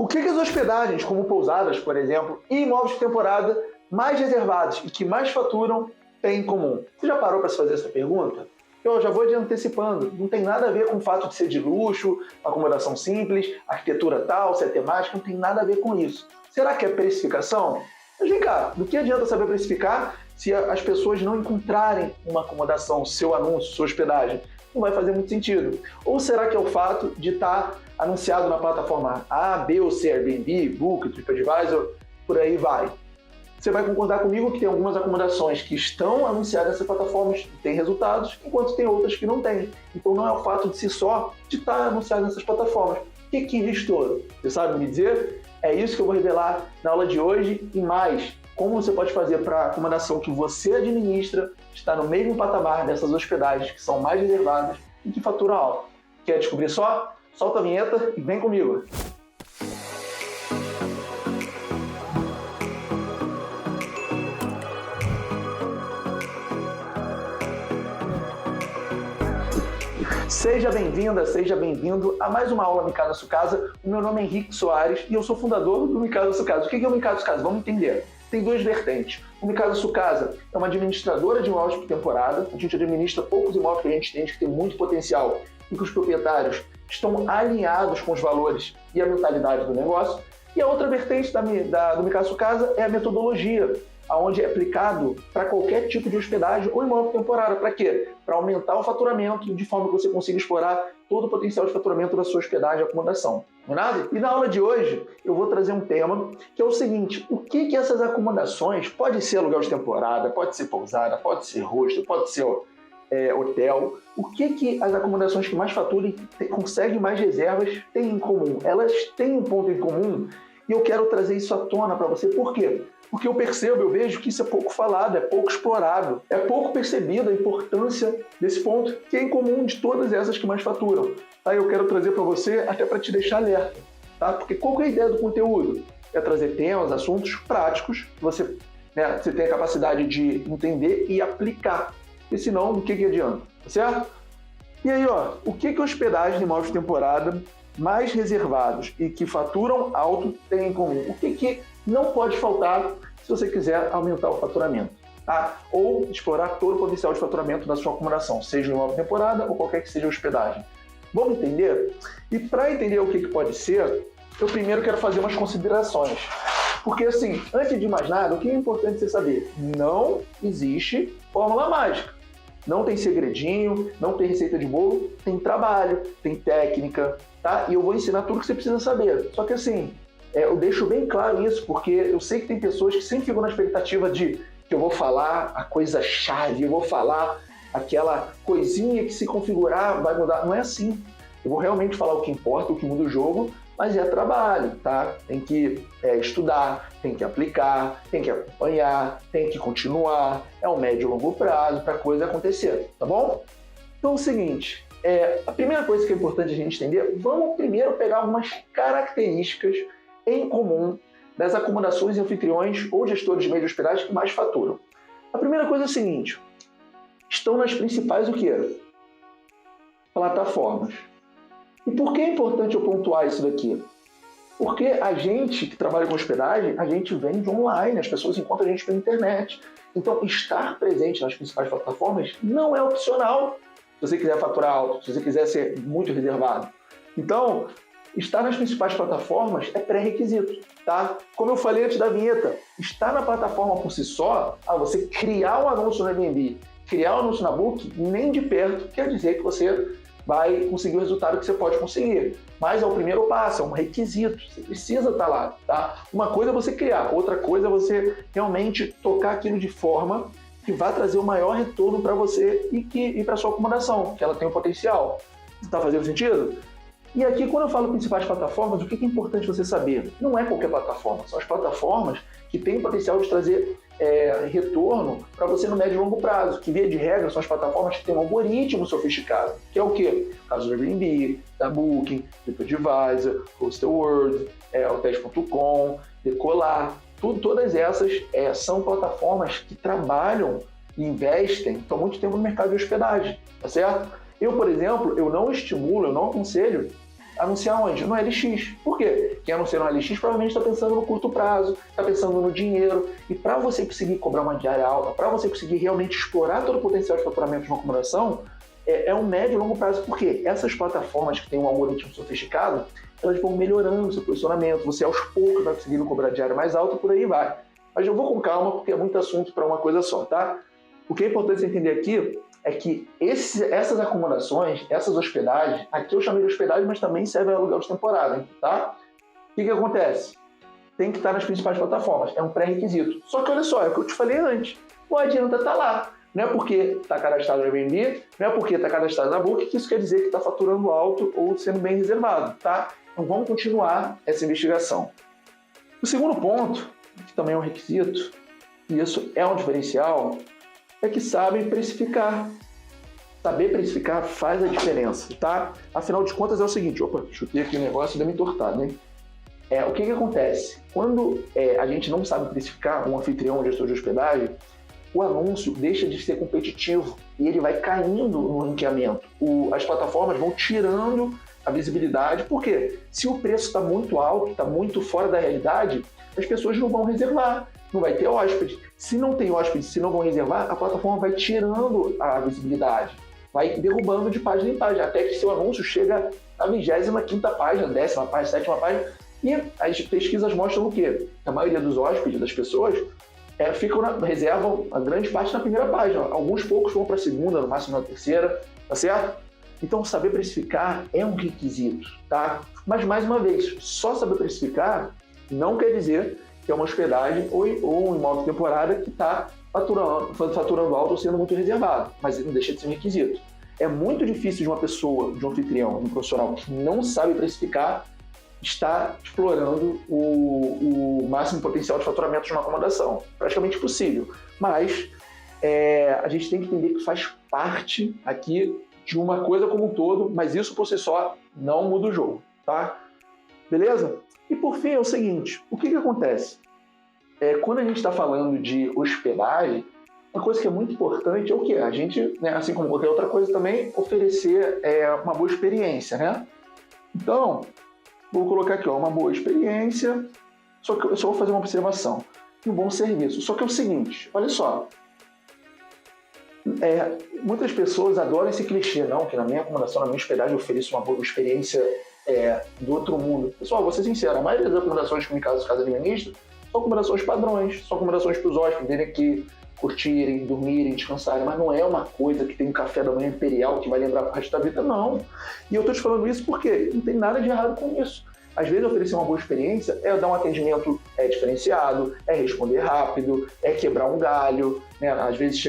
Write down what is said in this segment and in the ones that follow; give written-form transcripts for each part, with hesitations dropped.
O que as hospedagens, como pousadas, por exemplo, e imóveis de temporada mais reservados e que mais faturam têm em comum? Você já parou para se fazer essa pergunta? Eu já vou antecipando, não tem nada a ver com o fato de ser de luxo, acomodação simples, arquitetura tal, se é temática, não tem nada a ver com isso. Será que é precificação? Mas vem cá, do que adianta saber precificar se as pessoas não encontrarem uma acomodação, seu anúncio, sua hospedagem? Não vai fazer muito sentido. Ou será que é o fato de estar anunciado na plataforma A, B ou C, Airbnb, Booking, TripAdvisor, por aí vai? Você vai concordar comigo que tem algumas acomodações que estão anunciadas nessas plataformas e têm resultados, enquanto tem outras que não têm. Então não é o fato de si só de estar anunciado nessas plataformas. O que gestor? Você sabe me dizer? É isso que eu vou revelar na aula de hoje e mais. Como você pode fazer para a acomodação que você administra estar no mesmo patamar dessas hospedagens que são mais reservadas e que faturam alto. Quer descobrir só? Solta a vinheta e vem comigo! Seja bem-vinda, seja bem-vindo a mais uma aula Mi Casa Sua Casa. O meu nome é Henrique Soares e eu sou fundador do Mi Casa Sua Casa. O que é o Mi Casa Sua Casa? Vamos entender. Tem duas vertentes. O Mi Casa Sua Casa é uma administradora de imóveis por temporada. A gente administra poucos imóveis que a gente entende que tem muito potencial e que os proprietários estão alinhados com os valores e a mentalidade do negócio. E a outra vertente do Mi Casa Sua Casa é a metodologia, onde é aplicado para qualquer tipo de hospedagem ou imóvel por temporada. Para quê? Para aumentar o faturamento de forma que você consiga explorar todo o potencial de faturamento da sua hospedagem e acomodação. Não é nada? E na aula de hoje eu vou trazer um tema que é o seguinte: o que essas acomodações, pode ser aluguel de temporada, pode ser pousada, pode ser hostel, pode ser hotel, o que as acomodações que mais faturam e conseguem mais reservas têm em comum? Elas têm um ponto em comum e eu quero trazer isso à tona para você. Por quê? Porque eu vejo que isso é pouco falado, é pouco explorado, é pouco percebida a importância desse ponto, que é em comum de todas essas que mais faturam. Tá? Eu quero trazer para você até para te deixar alerta. Tá? Porque qual que é a ideia do conteúdo? É trazer temas, assuntos práticos, que você tem a capacidade de entender e aplicar. E senão, do que adianta? Tá certo? E aí, o que hospedagem de imóveis de temporada mais reservados e que faturam alto tem em comum? O que não pode faltar se você quiser aumentar o faturamento, tá? Ou explorar todo o potencial de faturamento da sua acomodação, seja em imóvel de temporada ou qualquer que seja a hospedagem. Vamos entender? E para entender o que pode ser, eu primeiro quero fazer umas considerações. Porque assim, antes de mais nada, o que é importante você saber? Não existe fórmula mágica. Não tem segredinho, não tem receita de bolo, tem trabalho, tem técnica, tá? E eu vou ensinar tudo que você precisa saber. Só que assim, eu deixo bem claro isso, porque eu sei que tem pessoas que sempre ficam na expectativa de que eu vou falar a coisa-chave, eu vou falar aquela coisinha que se configurar vai mudar. Não é assim. Eu vou realmente falar o que importa, o que muda o jogo, mas é trabalho, tá? Tem que estudar, tem que aplicar, tem que acompanhar, tem que continuar. É um médio e longo prazo para a coisa acontecer, tá bom? Então é o seguinte, a primeira coisa que é importante a gente entender, vamos primeiro pegar algumas características em comum das acomodações e anfitriões ou gestores de meio de hospedagem que mais faturam. A primeira coisa é a seguinte: estão nas principais o quê? Plataformas. E por que é importante eu pontuar isso daqui? Porque a gente que trabalha com hospedagem, a gente vende online, as pessoas encontram a gente pela internet. Então, estar presente nas principais plataformas não é opcional se você quiser faturar alto, se você quiser ser muito reservado. Então, estar nas principais plataformas é pré-requisito, tá? Como eu falei antes da vinheta, estar na plataforma por si só, você criar um anúncio no Airbnb, criar um anúncio na Booking, nem de perto quer dizer que você vai conseguir o resultado que você pode conseguir. Mas é o primeiro passo, é um requisito, você precisa estar lá, tá? Uma coisa é você criar, outra coisa é você realmente tocar aquilo de forma que vai trazer o maior retorno para você e para sua acomodação, que ela tem um potencial. Está fazendo sentido? E aqui, quando eu falo principais plataformas, o que é importante você saber? Não é qualquer plataforma, são as plataformas que têm o potencial de trazer retorno para você no médio e longo prazo, que via de regra são as plataformas que têm um algoritmo sofisticado, que é o quê? O caso do Airbnb, da Booking, TripAdvisor, Hostelworld, Hotels.com, Decolar, todas essas são plataformas que trabalham e investem, estão muito tempo no mercado de hospedagem, tá certo? Eu, por exemplo, eu não estimulo, eu não aconselho anunciar onde? No LX. Por quê? Quem anuncia no LX provavelmente está pensando no curto prazo, está pensando no dinheiro. E para você conseguir cobrar uma diária alta, para você conseguir realmente explorar todo o potencial de faturamento de uma acomodação, é um médio e longo prazo. Por quê? Essas plataformas que têm um algoritmo sofisticado, elas vão melhorando o seu posicionamento, você aos poucos vai conseguindo cobrar diária mais alta, por aí vai. Mas eu vou com calma, porque é muito assunto para uma coisa só, tá? O que é importante você entender aqui é que essas acomodações, essas hospedagens, aqui eu chamei de hospedagem, mas também serve a aluguel de temporada, tá? O que acontece? Tem que estar nas principais plataformas, é um pré-requisito. Só que olha só, é o que eu te falei antes, não adianta estar lá. Não é porque está cadastrado no Airbnb, não é porque está cadastrado na Booking que isso quer dizer que está faturando alto ou sendo bem reservado, tá? Então vamos continuar essa investigação. O segundo ponto, que também é um requisito, e isso é um diferencial, é que sabem precificar. Saber precificar faz a diferença, tá? Afinal de contas é o seguinte, opa, chutei aqui o negócio e deu uma entortada, hein? O que acontece? Quando a gente não sabe precificar, um anfitrião, um gestor de hospedagem, o anúncio deixa de ser competitivo e ele vai caindo no ranqueamento. As plataformas vão tirando a visibilidade. Por quê? Se o preço está muito alto, está muito fora da realidade, as pessoas não vão reservar, não vai ter hóspede. Se não tem hóspede, se não vão reservar, a plataforma vai tirando a visibilidade, vai derrubando de página em página, até que seu anúncio chega à 25ª página, 10ª página, 7ª página, e as pesquisas mostram o quê? A maioria dos hóspedes, das pessoas, reservam a grande parte na primeira página. Alguns poucos vão para a segunda, no máximo na terceira, tá certo? Então, saber precificar é um requisito, tá? Mas, mais uma vez, só saber precificar não quer dizer que é uma hospedagem ou um imóvel de temporada que está faturando alto ou sendo muito reservado, mas não deixa de ser um requisito. É muito difícil de uma pessoa, de um anfitrião, de um profissional que não sabe precificar, está explorando o máximo potencial de faturamento de uma acomodação. Praticamente impossível. Mas a gente tem que entender que faz parte aqui de uma coisa como um todo, mas isso por si só não muda o jogo, tá? Beleza? E por fim é o seguinte, o que acontece? Quando a gente está falando de hospedagem, uma coisa que é muito importante é o quê? A gente, né, assim como qualquer outra coisa também, oferecer uma boa experiência, né? Então, vou colocar aqui, uma boa experiência, só que eu só vou fazer uma observação, e um bom serviço. Só que é o seguinte, olha só, muitas pessoas adoram esse clichê, não, que na minha acomodação, na minha hospedagem, eu ofereço uma boa experiência do outro mundo. Pessoal, vou ser sincero, a maioria das acomodações que me caso de casa alienista são acomodações padrões, são acomodações para os hóspedes virem aqui, curtirem, dormirem, descansarem, mas não é uma coisa que tem um café da manhã imperial que vai lembrar para o resto da vida, não. E eu estou te falando isso porque não tem nada de errado com isso. Às vezes oferecer uma boa experiência é dar um atendimento diferenciado, é responder rápido, é quebrar um galho, né? Às vezes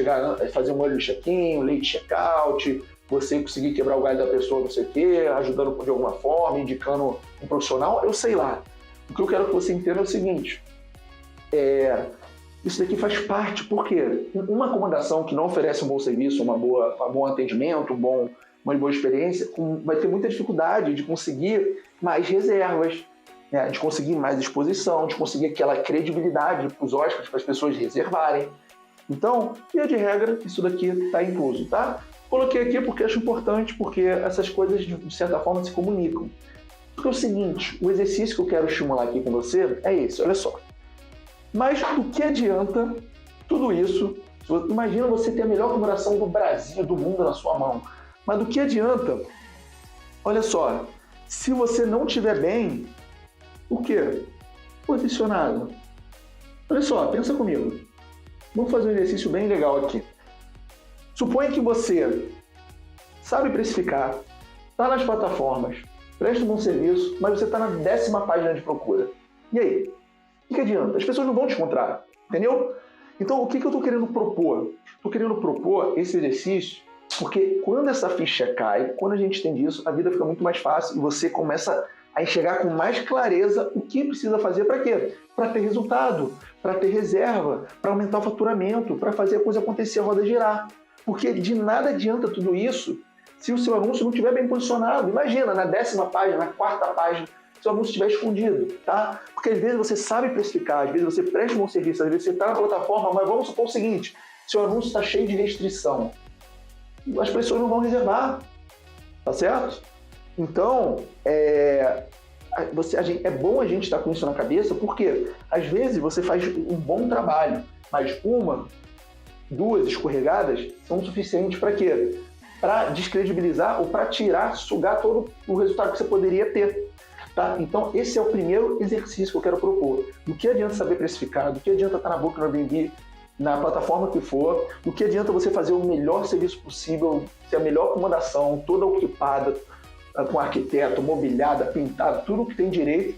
fazer um olho de check-in, um late check-out, você conseguir quebrar o galho da pessoa, não sei o quê, ajudando de alguma forma, indicando um profissional, eu sei lá. O que eu quero que você entenda é o seguinte, isso daqui faz parte, porque uma acomodação que não oferece um bom serviço, um bom atendimento, uma boa experiência, vai ter muita dificuldade de conseguir mais reservas, né? De conseguir mais exposição, de conseguir aquela credibilidade para os hóspedes, para as pessoas reservarem. Então, via de regra, isso daqui está incluso, tá? Coloquei aqui porque acho importante, porque essas coisas, de certa forma, se comunicam. Porque é o seguinte, o exercício que eu quero estimular aqui com você é esse, olha só. Mas do que adianta tudo isso? Imagina você ter a melhor acomodação do Brasil, do mundo na sua mão. Mas do que adianta? Olha só, se você não estiver bem, o quê? Posicionado. Olha só, pensa comigo. Vamos fazer um exercício bem legal aqui. Suponha que você sabe precificar, está nas plataformas, presta um bom serviço, mas você está na 10ª página de procura. E aí? O que adianta? As pessoas não vão te encontrar, entendeu? Então, o que eu estou querendo propor? Estou querendo propor esse exercício porque quando essa ficha cai, quando a gente entende isso, a vida fica muito mais fácil e você começa a enxergar com mais clareza o que precisa fazer para quê? Para ter resultado, para ter reserva, para aumentar o faturamento, para fazer a coisa acontecer, a roda girar. Porque de nada adianta tudo isso se o seu anúncio não estiver bem posicionado. Imagina, na 10ª página, na 4ª página, seu anúncio estiver escondido, tá? Porque às vezes você sabe precificar, às vezes você presta um bom serviço, às vezes você está na plataforma, mas vamos supor o seguinte, seu anúncio está cheio de restrição. As pessoas não vão reservar, tá certo? Então, é bom a gente estar com isso na cabeça, porque às vezes você faz um bom trabalho, mas duas escorregadas são suficientes para quê? Para descredibilizar ou para sugar todo o resultado que você poderia ter. Tá? Então, esse é o primeiro exercício que eu quero propor. Do que adianta saber precificar, do que adianta estar na Booking, no Airbnb, na plataforma que for, do que adianta você fazer o melhor serviço possível, ter a melhor acomodação, toda ocupada, com arquiteto, mobiliada, pintada, tudo que tem direito,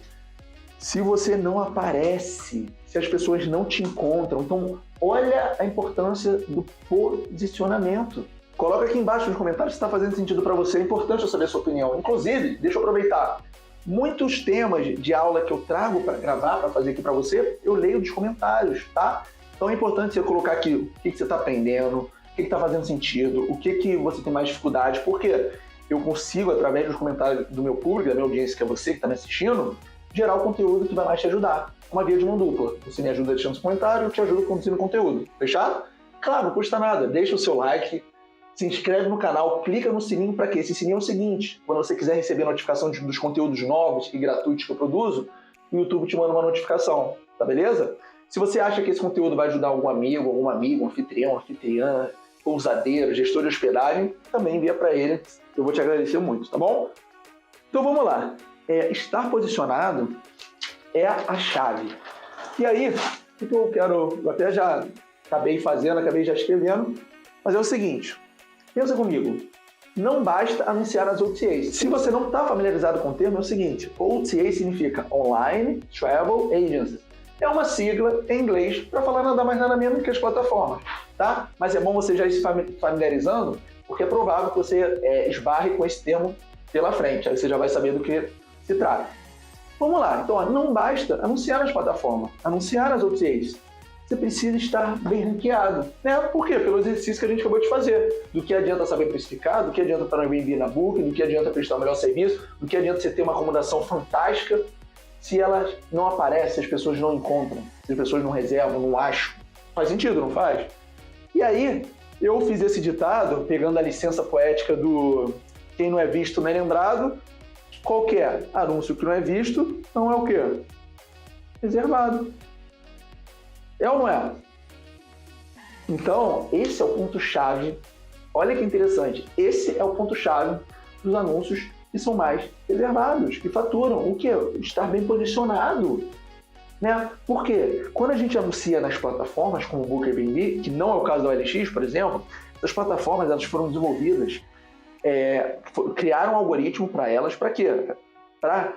se você não aparece, se as pessoas não te encontram. Então, olha a importância do posicionamento. Coloca aqui embaixo nos comentários se está fazendo sentido para você. É importante eu saber a sua opinião. Inclusive, deixa eu aproveitar. Muitos temas de aula que eu trago para gravar, para fazer aqui para você, eu leio dos comentários, tá? Então é importante você colocar aqui o que você está aprendendo, o que está fazendo sentido, o que você tem mais dificuldade, porque eu consigo, através dos comentários do meu público, da minha audiência, que é você que está me assistindo, gerar o conteúdo que vai mais te ajudar. Uma via de mão dupla. Você me ajuda deixando os comentários, eu te ajudo produzindo conteúdo. Fechado? Claro, não custa nada. Deixa o seu like, se inscreve no canal, clica no sininho para quê? Esse sininho é o seguinte, quando você quiser receber notificação dos conteúdos novos e gratuitos que eu produzo, o YouTube te manda uma notificação, tá beleza? Se você acha que esse conteúdo vai ajudar algum amigo, um anfitrião, anfitriã, pousadeiro, gestor de hospedagem, também envia para ele, eu vou te agradecer muito, tá bom? Então vamos lá. Estar posicionado é a chave. E aí, o que eu até já acabei já escrevendo, mas é o seguinte, pensa comigo, não basta anunciar as OTAs. Se você não está familiarizado com o termo, é o seguinte, OTA significa Online Travel Agencies. É uma sigla em inglês para falar nada mais nada menos que as plataformas, tá? Mas é bom você já ir se familiarizando, porque é provável que você esbarre com esse termo pela frente, aí você já vai saber do que se trata. Vamos lá, então não basta anunciar as plataformas, anunciar as OTAs. Você precisa estar bem ranqueado, né? Por quê? Pelo exercício que a gente acabou de fazer. Do que adianta saber precificar, do que adianta estar no Airbnb, na Booking, do que adianta prestar o melhor serviço, do que adianta você ter uma acomodação fantástica, se ela não aparece, se as pessoas não encontram, se as pessoas não reservam, não acham. Faz sentido, não faz? E aí, eu fiz esse ditado, pegando a licença poética do quem não é visto não é lembrado. Qualquer anúncio que não é visto não é o quê? Reservado. É ou não é? Então, esse é o ponto-chave. Olha que interessante. Esse é o ponto-chave dos anúncios que são mais reservados, que faturam. O quê? Estar bem posicionado. Né? Por quê? Quando a gente anuncia nas plataformas como o Booking Airbnb, que não é o caso da OLX, por exemplo, as plataformas elas foram desenvolvidas, criaram um algoritmo para elas, para quê? Para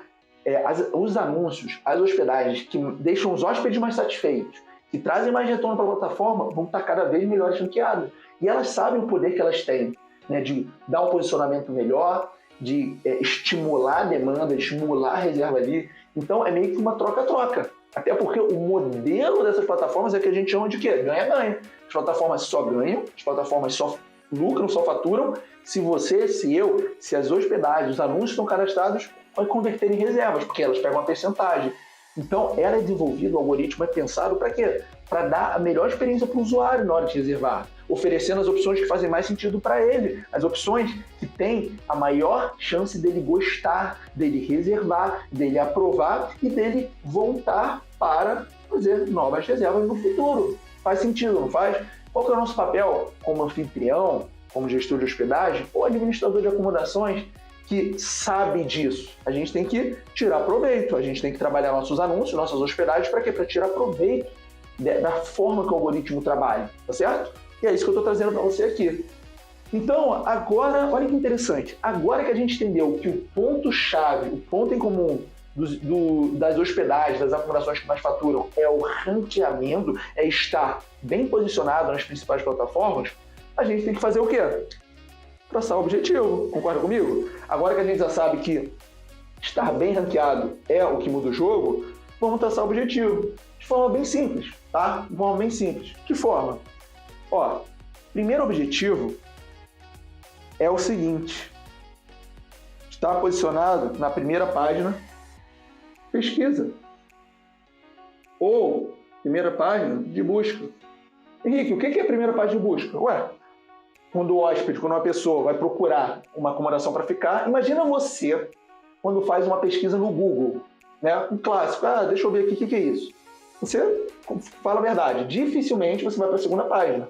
os anúncios, as hospedagens que deixam os hóspedes mais satisfeitos, que trazem mais retorno para a plataforma, vão estar cada vez melhores ranqueadas. E elas sabem o poder que elas têm, né, de dar um posicionamento melhor, de estimular a demanda, estimular a reserva ali. Então é meio que uma troca-troca. Até porque o modelo dessas plataformas é que a gente chama de quê? Ganha-ganha. As plataformas só ganham, as plataformas só lucram, só faturam, se você, se eu, se as hospedagens, os anúncios estão cadastrados, vai converter em reservas, porque elas pegam uma percentagem. Então, ela é desenvolvida, o algoritmo é pensado para quê? Para dar a melhor experiência para o usuário na hora de reservar, oferecendo as opções que fazem mais sentido para ele, as opções que têm a maior chance dele gostar, dele reservar, dele aprovar e dele voltar para fazer novas reservas no futuro. Faz sentido, não faz? Qual que é o nosso papel como anfitrião, como gestor de hospedagem ou administrador de acomodações que sabe disso? A gente tem que tirar proveito, a gente tem que trabalhar nossos anúncios, nossas hospedagens, para quê? Para tirar proveito da forma que o algoritmo trabalha, tá certo? E é isso que eu estou trazendo para você aqui. Então, agora, olha que interessante, agora que a gente entendeu que o ponto-chave, o ponto em comum das hospedagens, das acomodações que mais faturam é o ranqueamento, é estar bem posicionado nas principais plataformas, a gente tem que fazer o quê? Traçar o objetivo, concorda comigo? Agora que a gente já sabe que estar bem ranqueado é o que muda o jogo, vamos traçar o objetivo de forma bem simples, tá? De forma bem simples. Que forma? Ó, primeiro objetivo é o seguinte: estar posicionado na primeira página, pesquisa, ou primeira página de busca. Henrique, o que é a primeira página de busca? Ué, quando o hóspede, quando uma pessoa vai procurar uma acomodação para ficar, imagina você quando faz uma pesquisa no Google, né? Um clássico, deixa eu ver aqui o que é isso. Você fala a verdade, dificilmente você vai para a segunda página.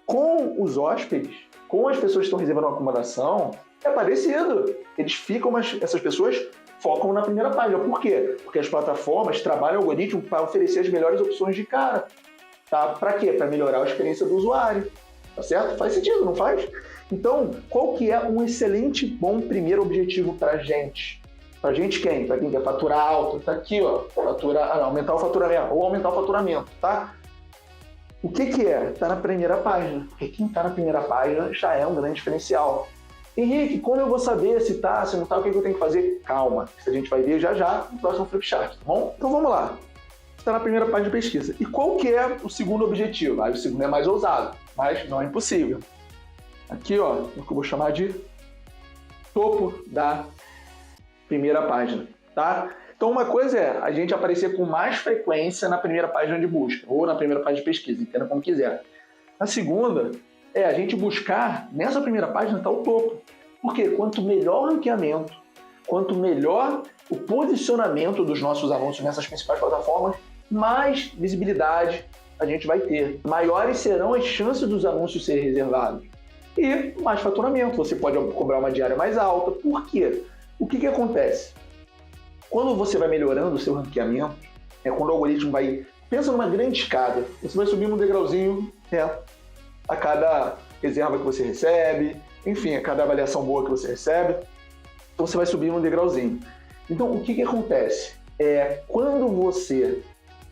Com os hóspedes, com as pessoas que estão reservando uma acomodação, é parecido. Eles ficam, mas essas pessoas focam na primeira página. Por quê? Porque as plataformas trabalham o algoritmo para oferecer as melhores opções de cara. Tá? Para quê? Para melhorar a experiência do usuário. Tá certo? Faz sentido, não faz? Então, qual que é um excelente, bom primeiro objetivo para a gente? Para a gente quem? Para quem quer faturar alto. Tá aqui, ó. Aumentar o faturamento. Ou aumentar o faturamento, tá? O que é? Tá na primeira página. Porque quem tá na primeira página já é um grande diferencial. Henrique, como eu vou saber se tá, se não tá, o que eu tenho que fazer? Calma, isso a gente vai ver já no próximo Flipchart, tá bom? Então vamos lá. Está na primeira página de pesquisa. E qual que é o segundo objetivo? O segundo é mais ousado, mas não é impossível. Aqui, ó, o que eu vou chamar de topo da primeira página, tá? Então uma coisa é a gente aparecer com mais frequência na primeira página de busca, ou na primeira página de pesquisa, entenda como quiser. A segunda é a gente buscar, nessa primeira página está o topo. Porque quanto melhor o ranqueamento, quanto melhor o posicionamento dos nossos anúncios nessas principais plataformas, mais visibilidade a gente vai ter. Maiores serão as chances dos anúncios serem reservados. E mais faturamento, você pode cobrar uma diária mais alta. Por quê? O que acontece? Quando você vai melhorando o seu ranqueamento, quando o algoritmo vai... Pensa numa grande escada, você vai subir um degrauzinho a cada reserva que você recebe, enfim, a cada avaliação boa que você recebe, então você vai subir um degrauzinho. Então, o que acontece? Quando você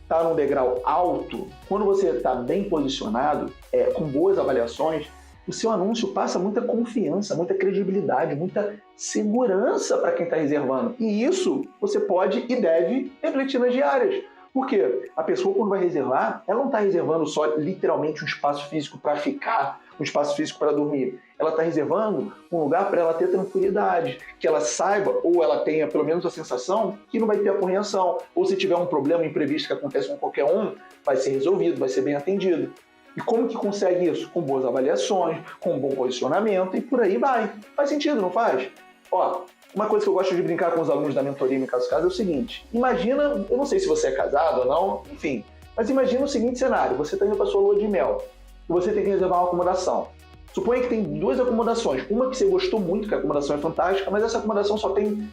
está num degrau alto, quando você está bem posicionado, com boas avaliações, o seu anúncio passa muita confiança, muita credibilidade, muita segurança para quem está reservando. E isso você pode e deve refletir nas diárias. Por quê? A pessoa, quando vai reservar, ela não está reservando só literalmente um espaço físico para ficar, um espaço físico para dormir. Ela está reservando um lugar para ela ter tranquilidade, que ela saiba, ou ela tenha pelo menos a sensação, que não vai ter apreensão. Ou se tiver um problema imprevisto que acontece com qualquer um, vai ser resolvido, vai ser bem atendido. E como que consegue isso? Com boas avaliações, com um bom posicionamento e por aí vai. Faz sentido, não faz? Ó, uma coisa que eu gosto de brincar com os alunos da mentoria, no caso é o seguinte. Imagina, eu não sei se você é casado ou não, enfim, mas imagina o seguinte cenário. Você está indo para sua lua de mel e você tem que reservar uma acomodação. Suponha que tem duas acomodações. Uma que você gostou muito, que a acomodação é fantástica, mas essa acomodação só tem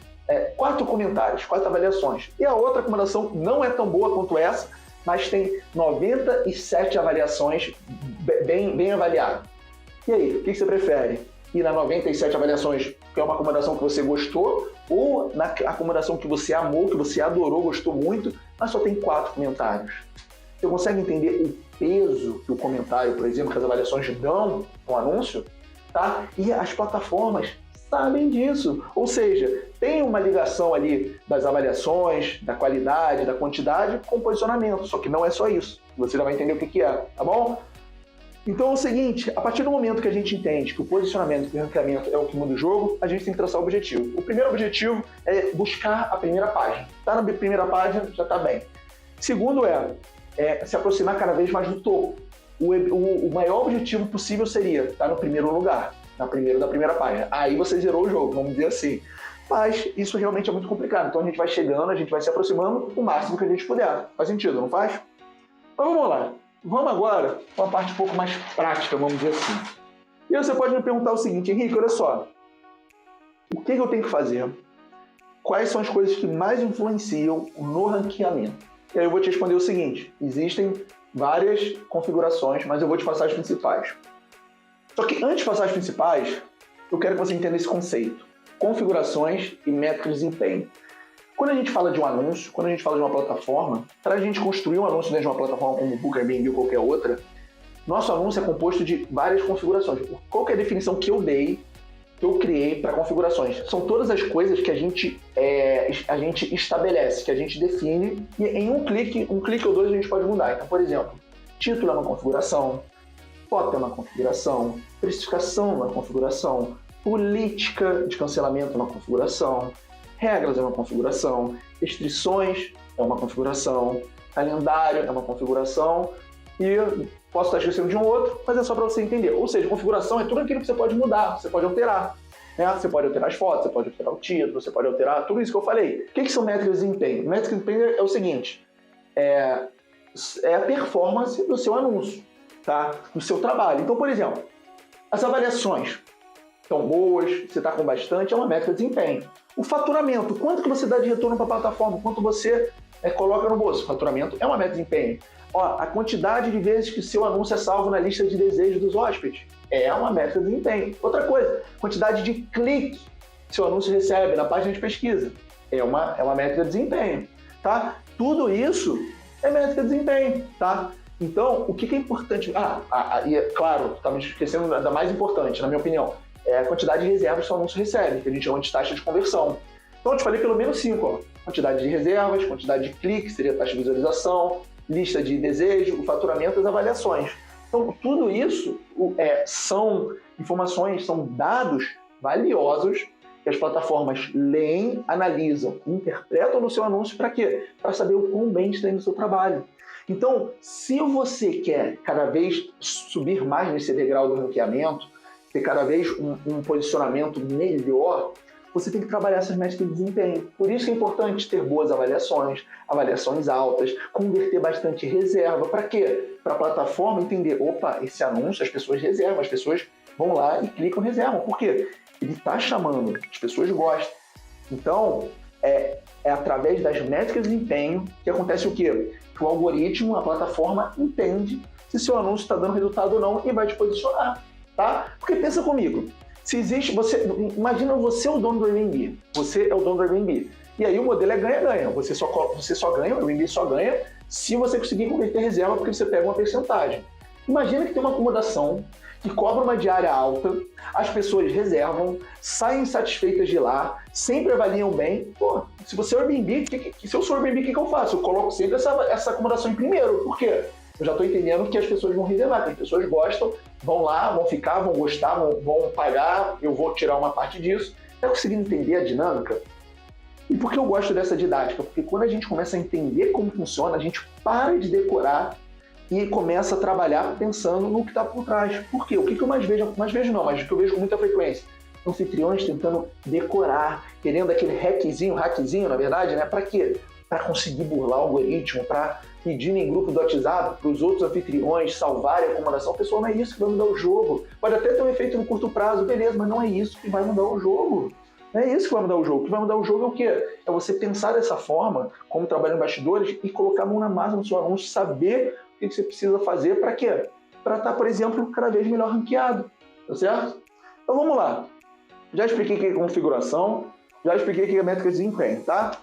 4 comentários, 4 avaliações. E a outra acomodação não é tão boa quanto essa, mas tem 97 avaliações bem avaliadas. E aí, o que você prefere? Ir na 97 avaliações, que é uma acomodação que você gostou, ou na acomodação que você amou, que você adorou, gostou muito, mas só tem 4 comentários? Você consegue entender o peso que o comentário, por exemplo, que as avaliações dão no anúncio? Tá? E as plataformas sabem disso. Ou seja, tem uma ligação ali das avaliações, da qualidade, da quantidade com o posicionamento. Só que não é só isso. Você já vai entender o que é, tá bom? Então é o seguinte, a partir do momento que a gente entende que o posicionamento e o ranqueamento é o que muda o jogo, a gente tem que traçar o objetivo. O primeiro objetivo é buscar a primeira página. Tá na primeira página, já tá bem. Segundo é se aproximar cada vez mais do topo. O maior objetivo possível seria estar no primeiro lugar, da primeira página. Aí você zerou o jogo, vamos dizer assim. Mas isso realmente é muito complicado. Então a gente vai chegando, a gente vai se aproximando o máximo que a gente puder. Faz sentido, não faz? Mas vamos lá. Vamos agora para uma parte um pouco mais prática, vamos dizer assim. E você pode me perguntar o seguinte, Henrique, olha só. O que eu tenho que fazer? Quais são as coisas que mais influenciam no ranqueamento? E aí eu vou te responder o seguinte. Existem várias configurações, mas eu vou te passar as principais. Só que antes de passar as principais, eu quero que você entenda esse conceito. Configurações e métricas de desempenho. Quando a gente fala de um anúncio, quando a gente fala de uma plataforma, para a gente construir um anúncio dentro de uma plataforma como o Booker, Airbnb ou qualquer outra, nosso anúncio é composto de várias configurações. Qual que é a definição que eu dei, que eu criei para configurações? São todas as coisas que a gente estabelece, que a gente define, e em um clique ou dois a gente pode mudar. Então, por exemplo, título é uma configuração, foto é uma configuração, precificação é uma configuração, política de cancelamento é uma configuração, regras é uma configuração, restrições é uma configuração, calendário é uma configuração e Posso estar esquecendo de um outro, mas é só para você entender. Ou seja, configuração é tudo aquilo que você pode mudar, você pode alterar. Né? Você pode alterar as fotos, você pode alterar o título, você pode alterar tudo isso que eu falei. O que são métricas de desempenho? Métricas de desempenho é o seguinte, é a performance do seu anúncio, tá? Do seu trabalho. Então, por exemplo, as avaliações estão boas, você está com bastante, é uma métrica de desempenho. O faturamento, quanto que você dá de retorno para a plataforma, quanto você coloca no bolso. O faturamento é uma métrica de desempenho. Ó, a quantidade de vezes que seu anúncio é salvo na lista de desejos dos hóspedes é uma métrica de desempenho. Outra coisa, quantidade de clique que seu anúncio recebe na página de pesquisa é uma métrica de desempenho, tá? Tudo isso é métrica de desempenho, tá? Então, o que é importante? E é claro, estamos esquecendo da mais importante, na minha opinião, é a quantidade de reservas que seu anúncio recebe, que a gente chama de taxa de conversão. Então, eu te falei pelo menos 5, ó. Quantidade de reservas, quantidade de cliques, seria a taxa de visualização, lista de desejo, o faturamento e as avaliações. Então, tudo isso são informações, são dados valiosos que as plataformas leem, analisam, interpretam no seu anúncio para quê? Para saber o quão bem está indo o seu trabalho. Então, se você quer cada vez subir mais nesse degrau do ranqueamento, ter cada vez um posicionamento melhor, você tem que trabalhar essas métricas de desempenho. Por isso que é importante ter boas avaliações, avaliações altas, converter bastante reserva. Para quê? Para a plataforma entender, opa, esse anúncio as pessoas reservam, as pessoas vão lá e clicam reservam. Por quê? Ele está chamando, as pessoas gostam. Então, é através das métricas de desempenho que acontece o quê? Que o algoritmo, a plataforma, entende se seu anúncio está dando resultado ou não e vai te posicionar, tá? Porque pensa comigo, se existe, imagina você é o dono do Airbnb, você é o dono do Airbnb, e aí o modelo é ganha-ganha, você só ganha, o Airbnb só ganha se você conseguir converter reserva porque você pega uma percentagem. Imagina que tem uma acomodação que cobra uma diária alta, as pessoas reservam, saem insatisfeitas de lá, sempre avaliam bem. Pô, se você é o Airbnb, se eu sou o Airbnb, o que eu faço? Eu coloco sempre essa acomodação em primeiro. Por quê? Eu já estou entendendo que as pessoas vão reservar, que as pessoas gostam, vão lá, vão ficar, vão gostar, vão pagar, eu vou tirar uma parte disso. Está conseguindo entender a dinâmica? E por que eu gosto dessa didática? Porque quando a gente começa a entender como funciona, a gente para de decorar e começa a trabalhar pensando no que está por trás. Por quê? O que eu mais vejo mas o que eu vejo com muita frequência? Anfitriões tentando decorar, querendo aquele hackzinho, na verdade, né? Para quê? Para conseguir burlar o algoritmo, para pedir em grupo do WhatsApp para os outros anfitriões salvarem a acomodação. Pessoal, não é isso que vai mudar o jogo. Pode até ter um efeito no curto prazo, beleza, mas não é isso que vai mudar o jogo. Não é isso que vai mudar o jogo. O que vai mudar o jogo é o quê? É você pensar dessa forma, como trabalhar em bastidores, e colocar a mão na massa no seu anúncio, saber o que você precisa fazer para quê? Para estar, por exemplo, cada vez melhor ranqueado. Tá certo? Então vamos lá. Já expliquei o que é configuração, já expliquei o que é métrica de desempenho, tá?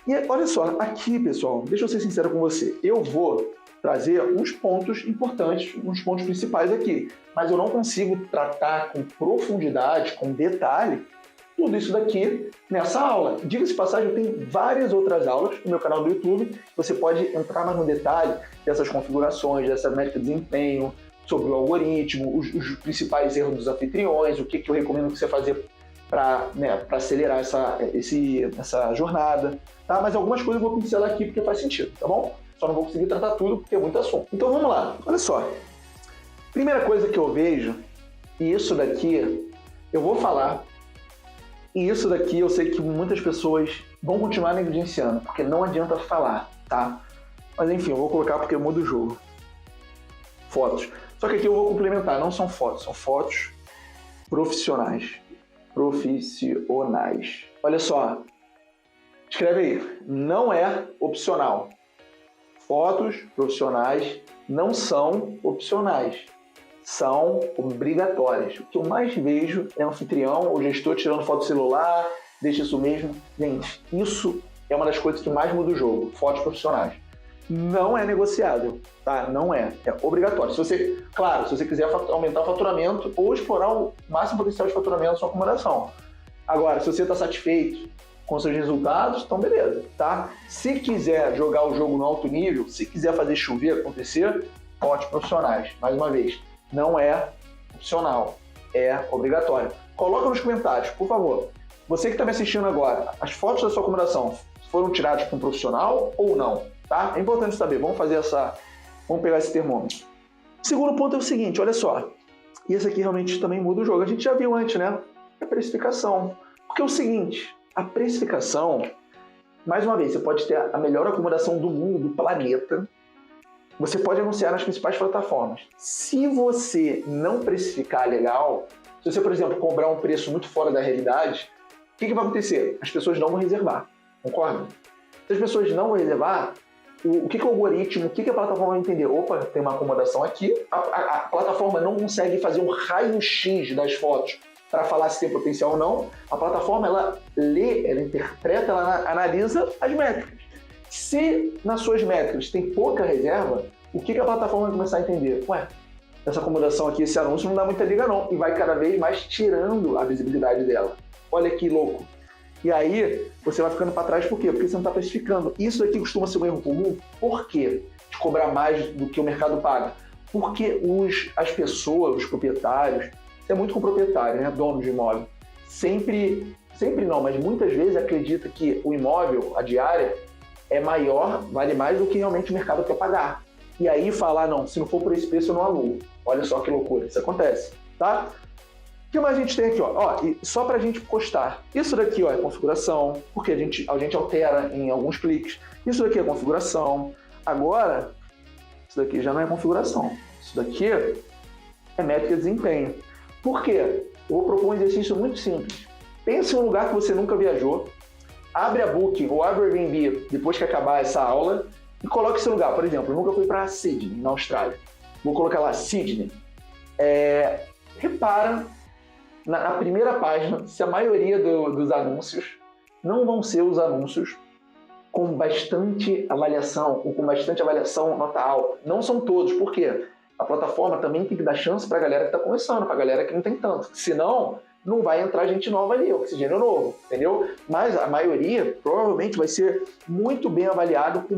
E olha só, aqui, pessoal, deixa eu ser sincero com você. Eu vou trazer uns pontos importantes, uns pontos principais aqui, mas eu não consigo tratar com profundidade, com detalhe, tudo isso daqui nessa aula. Diga-se de passagem, eu tenho várias outras aulas no meu canal do YouTube. Você pode entrar mais no detalhe dessas configurações, dessa métrica de desempenho, sobre o algoritmo, os principais erros dos anfitriões, o que eu recomendo que você fazer para acelerar essa jornada. Tá? Mas algumas coisas eu vou pincelar aqui porque faz sentido, tá bom? Só não vou conseguir tratar tudo porque é muito assunto. Então vamos lá. Olha só. Primeira coisa que eu vejo, e isso daqui eu vou falar, e isso daqui eu sei que muitas pessoas vão continuar negligenciando, porque não adianta falar, tá? Mas enfim, eu vou colocar porque muda o jogo. Fotos. Só que aqui eu vou complementar, não são fotos, são fotos profissionais. Profissionais. Olha só, escreve aí, não é opcional. Fotos profissionais não são opcionais, são obrigatórias. O que eu mais vejo é anfitrião ou gestor tirando foto do celular, deixa isso mesmo. Gente, isso é uma das coisas que mais muda o jogo, fotos profissionais. Não é negociável, tá? Não é. É obrigatório. Se você quiser aumentar o faturamento ou explorar o máximo potencial de faturamento da sua acomodação. Agora, se você está satisfeito com seus resultados, então beleza, tá? Se quiser jogar o jogo no alto nível, se quiser fazer chover acontecer, fotos profissionais. Mais uma vez, não é opcional, é obrigatório. Coloca nos comentários, por favor. Você que está me assistindo agora, as fotos da sua acomodação foram tiradas com um profissional ou não? Tá? É importante saber, vamos pegar esse termômetro. Segundo ponto é o seguinte, olha só. E esse aqui realmente também muda o jogo. A gente já viu antes, né? A precificação. Porque é o seguinte, a precificação, mais uma vez, você pode ter a melhor acomodação do mundo, do planeta. Você pode anunciar nas principais plataformas. Se você não precificar legal, se você, por exemplo, cobrar um preço muito fora da realidade, o que vai acontecer? As pessoas não vão reservar, concorda? Se as pessoas não vão reservar, o que o algoritmo, o que a plataforma vai entender? Opa, tem uma acomodação aqui, a plataforma não consegue fazer um raio-x das fotos para falar se tem potencial ou não. A plataforma, ela lê, ela interpreta, ela analisa as métricas. Se nas suas métricas tem pouca reserva, o que a plataforma vai começar a entender? Ué, essa acomodação aqui, esse anúncio não dá muita liga não, e vai cada vez mais tirando a visibilidade dela. Olha que louco. E aí, você vai ficando para trás por quê? Porque você não está precificando. Isso aqui costuma ser um erro comum. Por quê? De cobrar mais do que o mercado paga. Porque as pessoas, os proprietários, é muito com proprietário, né? Dono de imóvel. Sempre não, mas muitas vezes acredita que o imóvel, a diária, é maior, vale mais do que realmente o mercado quer pagar. E aí falar, não, se não for por esse preço eu não alugo. Olha só que loucura, isso acontece, tá? O que mais a gente tem aqui, ó? E só para a gente postar. Isso daqui, ó, é configuração, porque a gente altera em alguns cliques. Isso daqui é configuração. Agora, isso daqui já não é configuração. Isso daqui é métrica de desempenho. Por quê? Eu vou propor um exercício muito simples. Pense em um lugar que você nunca viajou, abre a Booking ou abre o Airbnb depois que acabar essa aula e coloque esse lugar. Por exemplo, eu nunca fui para Sydney, na Austrália. Vou colocar lá Sydney. Repara na primeira página se a maioria dos anúncios não vão ser os anúncios com bastante avaliação ou com bastante avaliação nota alta. Não são todos. Por quê? A plataforma também tem que dar chance para a galera que está começando, para a galera que não tem tanto. Senão, não vai entrar gente nova ali, oxigênio novo, entendeu? Mas a maioria provavelmente vai ser muito bem avaliado com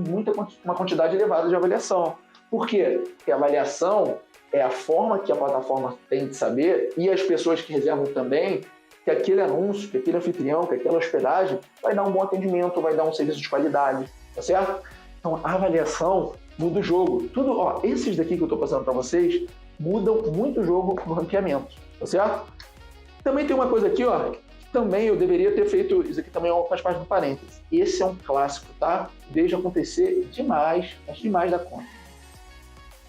uma quantidade elevada de avaliação. Por quê? Porque a avaliação é a forma que a plataforma tem de saber, e as pessoas que reservam também, que aquele anúncio, que aquele anfitrião, que aquela hospedagem vai dar um bom atendimento, vai dar um serviço de qualidade, tá certo? Então a avaliação muda o jogo. Tudo, ó, esses daqui que eu estou passando para vocês mudam muito o jogo no ranqueamento, tá certo? Também tem uma coisa aqui, ó, que também eu deveria ter feito, isso aqui também faz parte do parênteses. Esse é um clássico, tá? Vejo acontecer demais, mas demais da conta.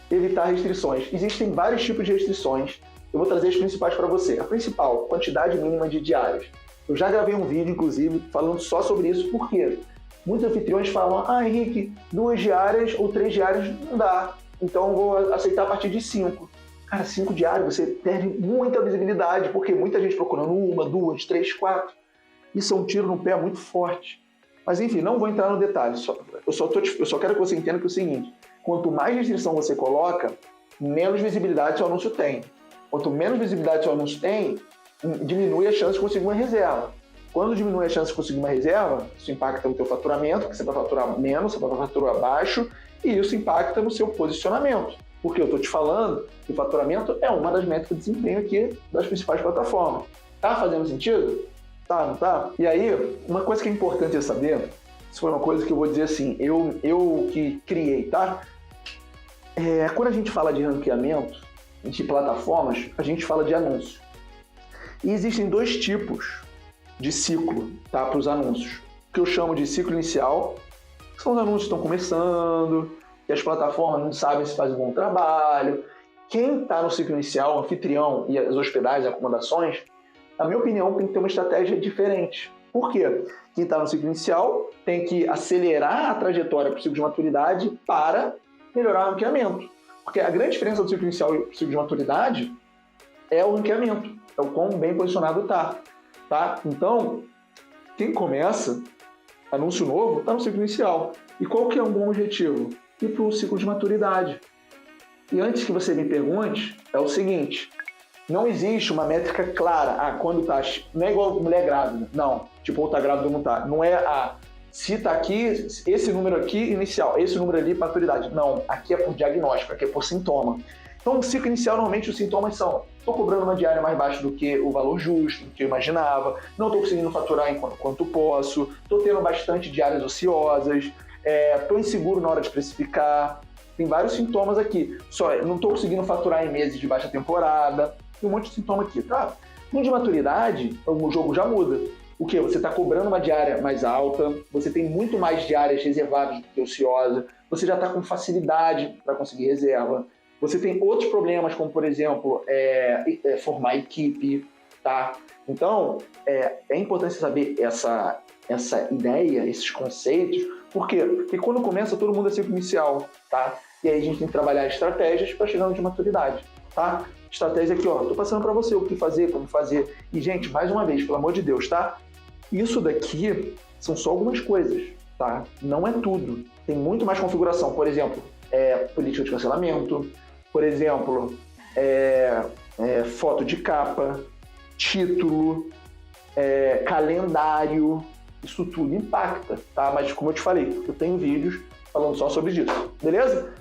Evitar restrições. Existem vários tipos de restrições. Eu vou trazer as principais para você. A principal, quantidade mínima de diárias. Eu já gravei um vídeo, inclusive, falando só sobre isso, porque muitos anfitriões falam, Henrique, 2 diárias ou 3 diárias não dá, então eu vou aceitar a partir de 5. Cara, 5 diárias, você perde muita visibilidade, porque muita gente procurando 1, 2, 3, 4. Isso é um tiro no pé muito forte. Mas enfim, não vou entrar no detalhe. Eu só quero que você entenda que é o seguinte, quanto mais restrição você coloca, menos visibilidade seu anúncio tem. Quanto menos visibilidade seu anúncio tem, diminui a chance de conseguir uma reserva. Quando diminui a chance de conseguir uma reserva, isso impacta no teu faturamento, porque você vai faturar menos, você vai faturar baixo, e isso impacta no seu posicionamento. Porque eu estou te falando que o faturamento é uma das métricas de desempenho aqui das principais plataformas. Tá fazendo sentido? Tá, não tá? E aí, uma coisa que é importante saber, isso foi uma coisa que eu vou dizer assim, eu que criei, tá? Quando a gente fala de ranqueamento, de plataformas, a gente fala de anúncio. E existem 2 tipos de ciclo, tá, para os anúncios. O que eu chamo de ciclo inicial, que são os anúncios que estão começando, que as plataformas não sabem se fazem um bom trabalho. Quem está no ciclo inicial, o anfitrião e as hospedagens, acomodações, na minha opinião, tem que ter uma estratégia diferente. Por quê? Quem está no ciclo inicial tem que acelerar a trajetória para o ciclo de maturidade para melhorar o ranqueamento. Porque a grande diferença do ciclo inicial e o ciclo de maturidade é o ranqueamento, é o quão bem posicionado está. Tá? Então, quem começa anúncio novo está no ciclo inicial. E qual que é um bom objetivo? Ir para o ciclo de maturidade. E antes que você me pergunte, é o seguinte, não existe uma métrica clara, quando está, não é igual mulher grávida, não, tipo, ou está grávida ou não está, não é se está aqui, esse número aqui inicial, esse número ali maturidade, não, aqui é por diagnóstico, aqui é por sintoma. Então, no ciclo inicial, normalmente os sintomas são, estou cobrando uma diária mais baixa do que o valor justo, do que eu imaginava, não estou conseguindo faturar enquanto posso, estou tendo bastante diárias ociosas, estou inseguro na hora de precificar. tem vários sintomas aqui. Só, eu não estou conseguindo faturar em meses de baixa temporada, tem um monte de sintoma aqui, tá? No de maturidade, o jogo já muda. O quê? Você está cobrando uma diária mais alta, você tem muito mais diárias reservadas do que ociosa, você já está com facilidade para conseguir reserva, você tem outros problemas, como, por exemplo, formar equipe, tá? Então, é importante saber essa ideia, esses conceitos. Por quê? Porque quando começa, todo mundo é ciclo inicial, tá? E aí a gente tem que trabalhar estratégias para chegar no de maturidade, tá? Estratégia aqui, ó, tô passando para você o que fazer, como fazer. E, gente, mais uma vez, pelo amor de Deus, tá? Isso daqui são só algumas coisas, tá? Não é tudo. Tem muito mais configuração. Por exemplo, política de cancelamento, por exemplo, foto de capa, título, calendário, isso tudo impacta, tá? Mas como eu te falei, eu tenho vídeos falando só sobre isso, beleza?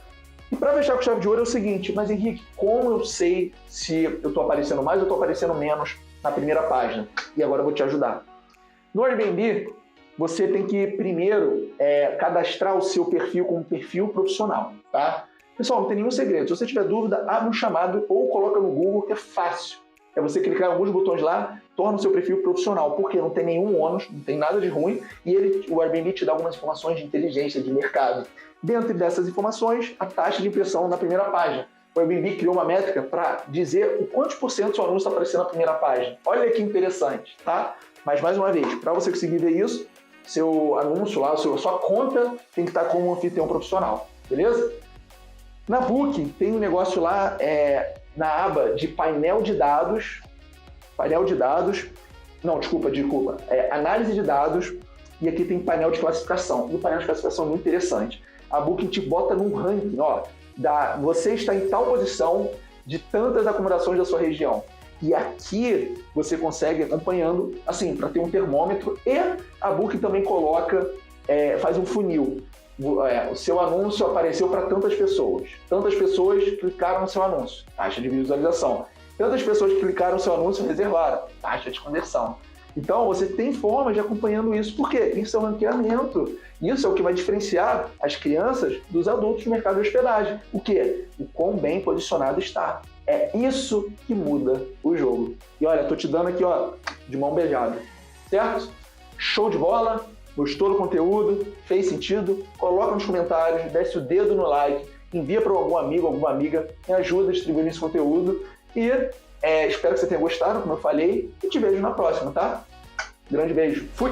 E para fechar com chave de ouro é o seguinte, mas Henrique, como eu sei se eu estou aparecendo mais ou estou aparecendo menos na primeira página? E agora eu vou te ajudar. No Airbnb, você tem que primeiro cadastrar o seu perfil como perfil profissional, tá? Pessoal, não tem nenhum segredo. Se você tiver dúvida, abre um chamado ou coloca no Google, que é fácil. É você clicar em alguns botões lá, torna o seu perfil profissional, porque não tem nenhum ônus, não tem nada de ruim, e o Airbnb te dá algumas informações de inteligência, de mercado. Dentro dessas informações, a taxa de impressão na primeira página. O Airbnb criou uma métrica para dizer o quantos por cento seu anúncio está aparecendo na primeira página. Olha que interessante, tá? Mas, mais uma vez, para você conseguir ver isso, seu anúncio lá, sua conta tem que estar como um anfitrião profissional, beleza? Na Booking tem um negócio lá na aba de painel de dados, análise de dados, e aqui tem painel de classificação. E o painel de classificação é muito interessante. A Booking te bota num ranking, ó, você está em tal posição de tantas acomodações da sua região. E aqui você consegue acompanhando, assim, para ter um termômetro, e a Booking também coloca, faz um funil. O seu anúncio apareceu para tantas pessoas clicaram no seu anúncio, taxa de visualização. Tantas pessoas que clicaram no seu anúncio reservaram, taxa de conversão. Então, você tem formas de acompanhando isso. Por quê? Isso é um ranqueamento. Isso é o que vai diferenciar as crianças dos adultos no mercado de hospedagem. O quê? O quão bem posicionado está. É isso que muda o jogo. E olha, tô te dando aqui, ó, de mão beijada. Certo? Show de bola? Gostou do conteúdo? Fez sentido? Coloca nos comentários, desce o dedo no like, envia para algum amigo, alguma amiga, me ajuda a distribuir esse conteúdo e espero que você tenha gostado, como eu falei, e te vejo na próxima, tá? Grande beijo. Fui!